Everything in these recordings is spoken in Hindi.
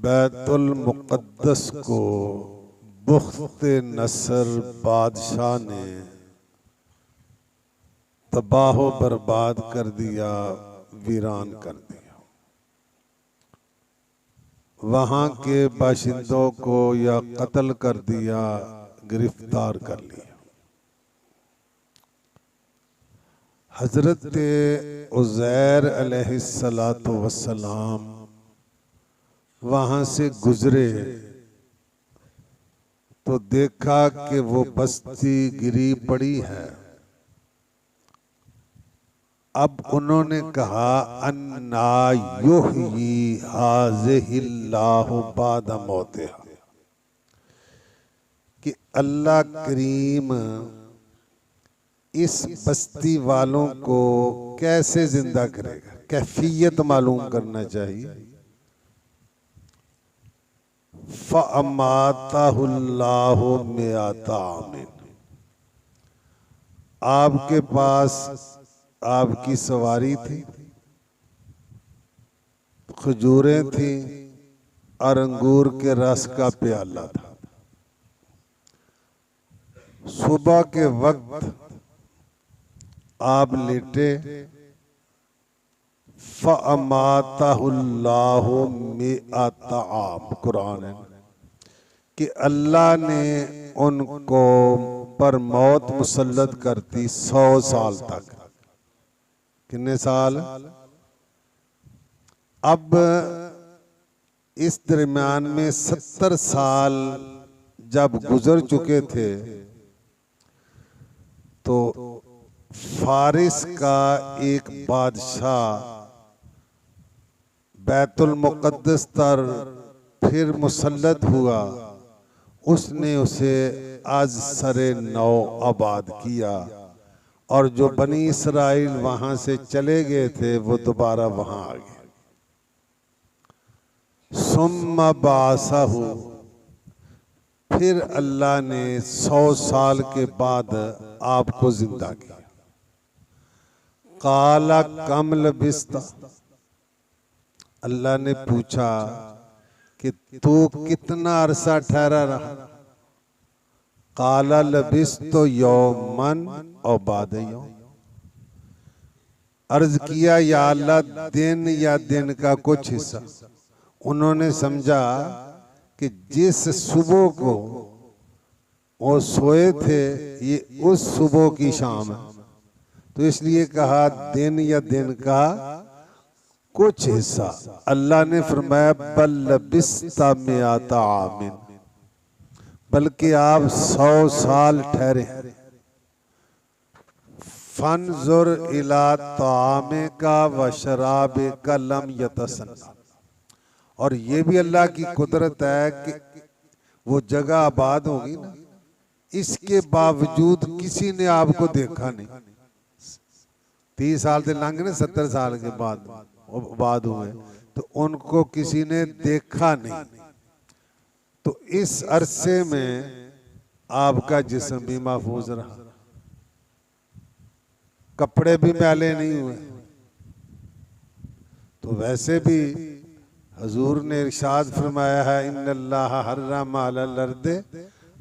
बैतुल मुक़द्दस को बुख्त नसर बादशाह ने तबाह बर्बाद कर दिया, वीरान कर दिया। वहाँ के बाशिंदों को या कत्ल कर दिया, गिरफ्तार कर लिया। हजरत उज़ैर अलैहिस्सलातु वस्सलाम वहाँ से गुजरे तो देखा कि वो बस्ती गिरी पड़ी है। अब उन्होंने कहा अन्ना युहयी हाज़िहिल्लाहु बादा मौतिहा, कि अल्लाह करीम इस बस्ती वालों को कैसे जिंदा करेगा। कैफियत मालूम करना चाहिए। फ़अमाताहुल्लाहु मिअता आमिन, आपके पास आपकी सवारी थी, खजूरें थी और अंगूर के रस का प्याला था। सुबह के वक्त आप लेटे, फ़अमाताहुल्लाहु मिअता आम, कुरान है कि अल्लाह ने उनको पर मौत मुसल्लत करती 100 साल तक। कितने साल? अब इस दरमियान में 70 साल जब गुजर चुके थे तो फारिस का एक बादशाह बैतुल मुक़द्दस पर फिर मुसल्लत हुआ। उसने उसे आज सरे नौ आबाद किया और जो बनी इसराइल वहां से चले गए थे वो दोबारा वहां आ गए। सुम्मा बासाहु, फिर अल्लाह ने 100 साल के बाद आपको जिंदा किया। काला कम लबिस्ता, अल्लाह ने पूछा कि तू कितना अरसा ठहरा रहा। काला लबिस्तो यौमन और बाद यौम, अर्ज किया या अल्लाह दिन या दिन का कुछ हिस्सा। उन्होंने समझा कि जिस सुबह को वो सोए थे ये उस सुबह की शाम है, तो इसलिए कहा दिन या दिन का कुछ हिस्सा। अल्लाह ने फरमाया बल लबिस्ता मिअता आमिन, बल्कि आप 100 साल ठहरे। फंजुर इला तामे का व शराबे का लम यतसन्ना, और ये भी अल्लाह की कुदरत है कि वो जगह आबाद होगी ना, इसके बावजूद किसी ने आपको देखा नहीं। 30 साल से लंघ ने 70 साल के बाद हुए तो उनको किसी ने देखा नहीं। तो इस अरसे में आपका जिस्म भी महफूज रहा, कपड़े भी मैले नहीं हुए। तो वैसे भी हजूर ने इरशाद फरमाया है इन्नल्लाह हर्रम अलल अर्दे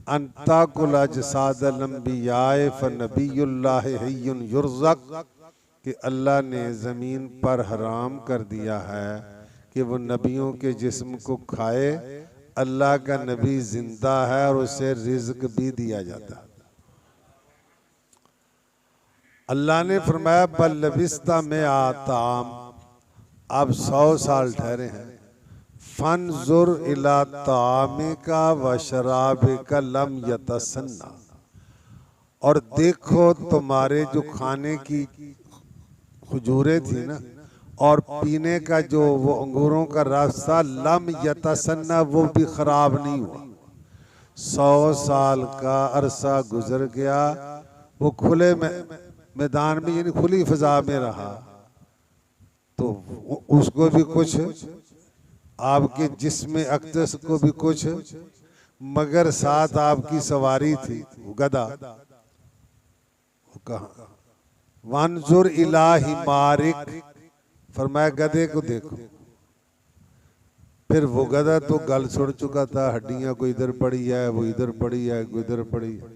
अन ताकुल अजसादल अंबियाए फनबियुल्लाह हय्युन युरज़क, कि अल्लाह ने ज़मीन पर हराम कर दिया है कि वो नबियों के जिस्म को खाए। अल्लाह का नबी जिंदा है और उसे रिज़्क भी दिया जाता है। अल्लाह ने फरमाया बल लबिस्ता में आताम, अब 100 साल ठहरे हैं। फंजुर इला तामे का व शराबे का लम यतसन्ना, और देखो तुम्हारे जो खाने की खजूरें थी ना और पीने का जो वो अंगूरों का रास्ता लम यतसन्ना, वो भी खराब नहीं हुआ। 100 साल का अरसा गुजर गया, वो खुले मैदान में यानी खुली फिजा में रहा, तो उसको भी कुछ, आपके जिस्म अक़दस को भी कुछ, मगर साथ आपकी सवारी थी वो गधा। वो कहा वंजुर इला हिमारिक, फरमाया गधे को देखो। फिर वो गधा तो गल सुड़ चुका था, हड्डियां कोई इधर पड़ी है, वो इधर पड़ी है, कोई इधर पड़ी है।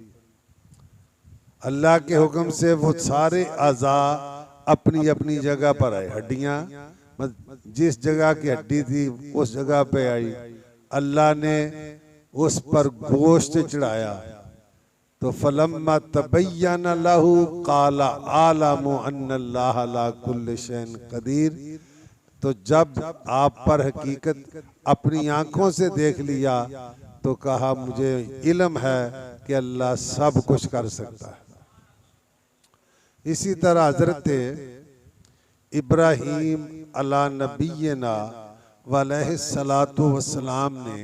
अल्लाह के हुक्म से वो सारे अज़ा अपनी अपनी जगह पर आए। हड्डियां जिस जगह की हड्डी थी उस जगह पे आई। अल्लाह ने उस पर गोश्त चढ़ाया तो फलम्मा तबय्यन लहू काला आलमु अन्नल्लाह अला कुल्लि शैइन कदीर। तो जब आप पर हकीकत अपनी आंखों से देख लिया तो कहा मुझे इल्म है कि अल्लाह सब कुछ कर सकता है। इसी तरह हजरत इब्राहीम अला नबीना वलैहिस्सलातु वस्सलाम ने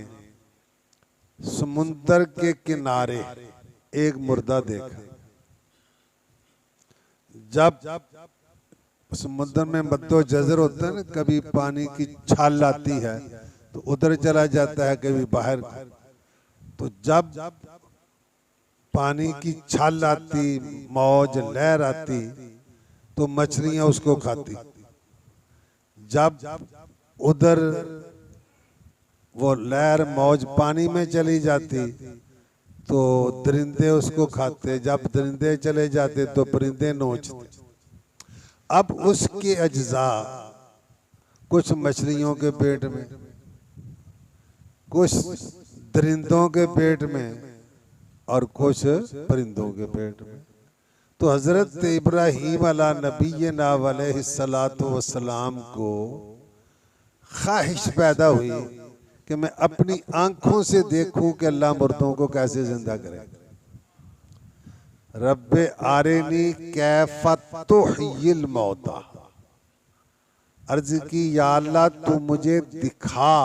समुंदर के किनारे एक मुर्दा देखा। जब समुद्र में मद्दो जज़र होता है ना, कभी पानी की छाल आती है तो उधर चला जाता है, कभी बाहर। तो जब पानी की छाल आती, मौज लहर आती तो मछलियां उसको खाती। जब उधर वो लहर मौज पानी में चली जाती तो दरिंदे उसको खाते। जब दरिंदे चले जाते तो परिंदे नोचते। अब उसके अज्जा कुछ मछलियों के पेट में, कुछ दरिंदों के पेट में और कुछ परिंदों के पेट में। तो हजरत इब्राहीम अला नबीना अलैहिस्सलातु वस्सलाम को ख्वाहिश पैदा हुई कि मैं अपनी आंखों से देखूं कि अल्लाह मुर्दों को कैसे जिंदा करे। रब्बे आरेनी कैफा तुह्यिल मौता, अर्ज की या अल्लाह तू मुझे दिखा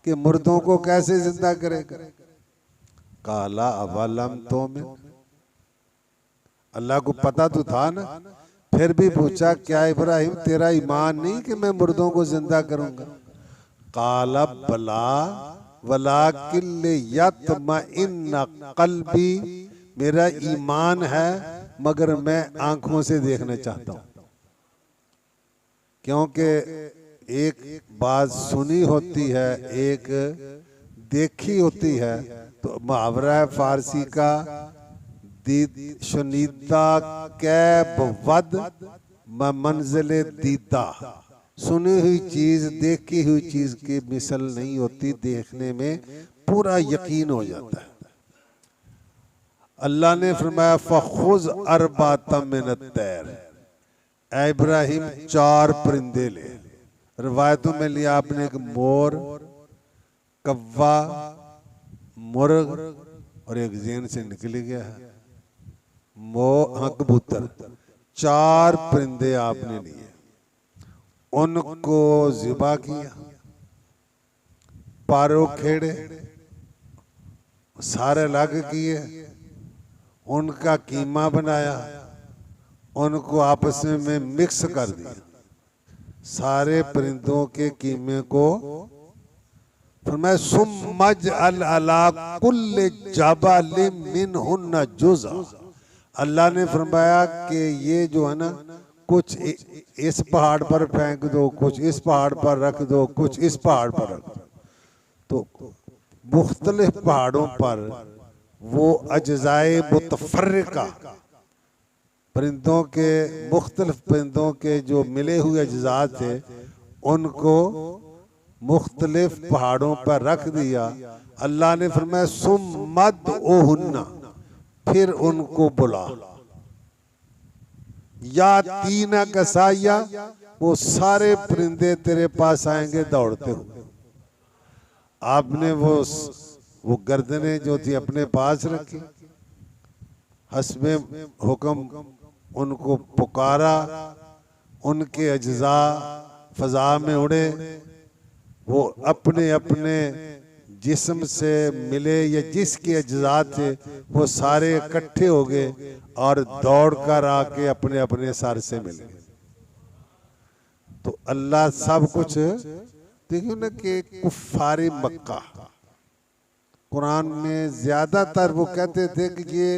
कि मुर्दों को कैसे जिंदा करेगा। काला अवलम तो में, अल्लाह को पता तो था ना, फिर भी पूछा क्या इब्राहिम तेरा ईमान नहीं कि मैं मुर्दों को जिंदा करूंगा। काला बला वलाकिन यत्मइन्न कल्बी, मेरा ईमान है मगर मैं आंखों से देखना चाहता हूं। क्योंकि एक बात सुनी होती है, एक देखी होती है। तो मुहावरा है फारसी का, शुनीदा कैब वद मंजिले दीदा। सुनी हुई चीज देखी हुई चीज की मिसल नहीं होती, देखने में पूरा यकीन हो जाता है। अल्लाह ने फरमाया फखुज अरबातम मिनत तैर, ऐ इब्राहिम 4 परिंदे ले। रिवायतों में लिया आपने एक मोर, कव्वा, मुर्ग और एक जेन से निकल गया है कबूतर। 4 परिंदे आपने लिए, उनको ज़िबा किया, पारो खेड़े सारे अलग किए, उनका कीमा बनाया, उनको आपस में मिक्स कर दिया। सारे परिंदों के कीमे को फरमाया सुम्मज अला कुल्ले जबल मिनहुन्ना जुज़ा। अल्लाह ने फरमाया कि ये जो है ना, कुछ इस पहाड़ पर फेंक दो, कुछ इस पहाड़ पर रख दो, कुछ इस पहाड़ पर रख दो। तो मुख्तलिफ पहाड़ों पर वो अज्जाए मुतफर्रिका, परिंदों के मुख्तलिफ परिंदों के जो मिले हुए अज्जा थे, उनको मुख्तलिफ पहाड़ों पर रख दिया। अल्लाह ने फरमाया सुम्मद ओहुन्ना, फिर उनको बुला, या तीना कसाया, वो सारे परिंदे तेरे पास आएंगे दौड़ते हुए। आपने वो गर्दनें जो थी अपने पास रखी, हस्बे हुक्म उनको पुकारा, उनके अज्जा फजा में उड़े, वो अपने अपने जिस्म से मिले या जिसके अज्जा थे वो सारे इकट्ठे हो गए और दौड़ कर आके अपने अपने सर से मिले। तो अल्लाह सब कुछ देखिए ना कि कुफारे मक्का, कुरान में ज्यादातर वो कहते थे कि ये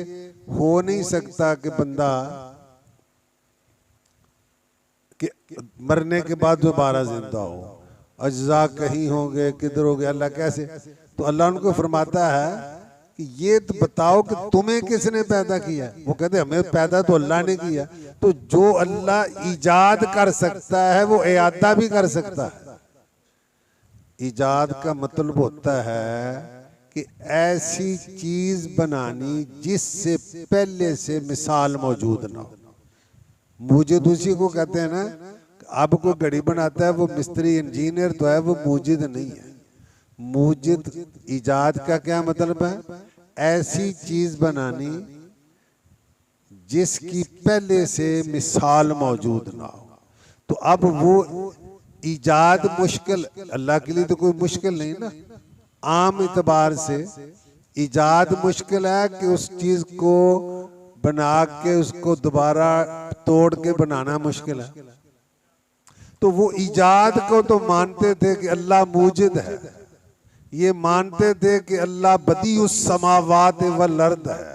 हो नहीं सकता कि बंदा कि मरने के बाद दोबारा जिंदा हो। अज्जा कहीं होंगे, किधर हो गए, अल्लाह कैसे? तो अल्लाह उनको फरमाता है कि ये तो बताओ कि तुम्हें किसने पैदा किया? वो कहते हमें पैदा तो अल्लाह ने किया। तो जो अल्लाह ईजाद कर सकता है वो इयादा भी कर सकता है। ईजाद का मतलब होता है कि ऐसी चीज बनानी जिससे पहले से मिसाल मौजूद ना हो। मूजिद उसी को कहते हैं ना, अब कोई घड़ी बनाता है वो मिस्त्री इंजीनियर तो है, वो मूजिद नहीं है। मूजिद ईजाद का क्या मतलब है? ऐसी चीज बनानी जिसकी पहले से मिसाल मौजूद ना हो। तो अब वो ईजाद मुश्किल, अल्लाह के लिए तो कोई मुश्किल नहीं ना। आम इतबार से ईजाद मुश्किल है कि उस चीज को बना के उसको दोबारा तोड़ के बनाना मुश्किल है। तो वो ईजाद को तो मानते थे कि अल्लाह मूजिद है, ये मानते थे कि अल्लाह बदीउस समावात वल अर्द है,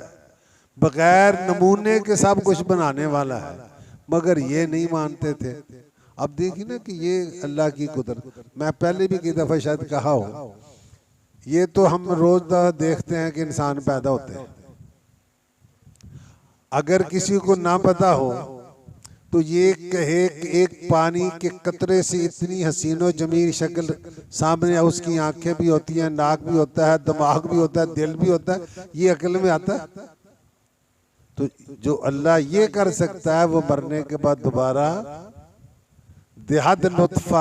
बगैर नमूने के सब कुछ बनाने वाला है, मगर ये नहीं मानते थे। अब देखिए ना कि ये अल्लाह की कुदरत। मैं पहले भी कई दफा शायद कहा हो, ये तो हम रोज देखते हैं कि इंसान पैदा होते हैं। अगर किसी को ना पता हो तो ये कहे कि एक पानी के कतरे से इतनी हसीनो जमील शक्ल सामने, उसकी आंखें भी होती हैं, नाक भी होता है, दिमाग भी होता है, दिल भी होता है, ये अकल में आता है? तो जो अल्लाह ये कर सकता है वो मरने के बाद दोबारा देहद नुत्फा